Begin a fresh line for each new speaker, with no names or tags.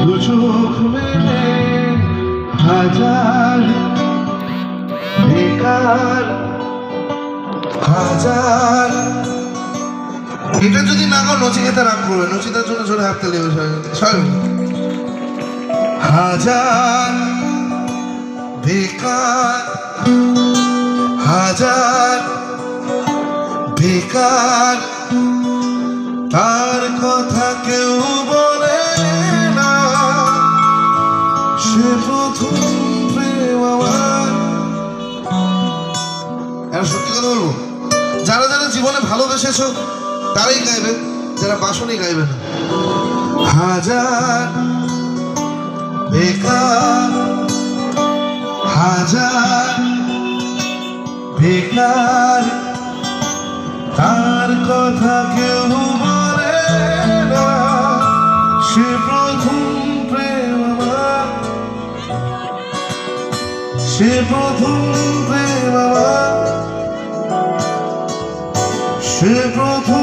দু চোখ মেলে হাজার বেকার হাজার। এটা যদি না গাও নচিকেতা রাগ করবে, নচিতার জন্য জোরে হাত তালি সবাই। হাজার বেকার হাজার বেকার, তার কথা কেউ বলে না, সে প্রথম প্রেম আমার। সত্যি কথা বলবো, যারা যারা জীবনে ভালোবেসেছো তারাই গাইবে, যারা বাসনই গাইবে না। হাজার বেকার হাজার বেকার, তার কথা কেউ বলে না, সে প্রথম প্রেম আমার, সে প্রথম প্রেম আমার, সে প্রথম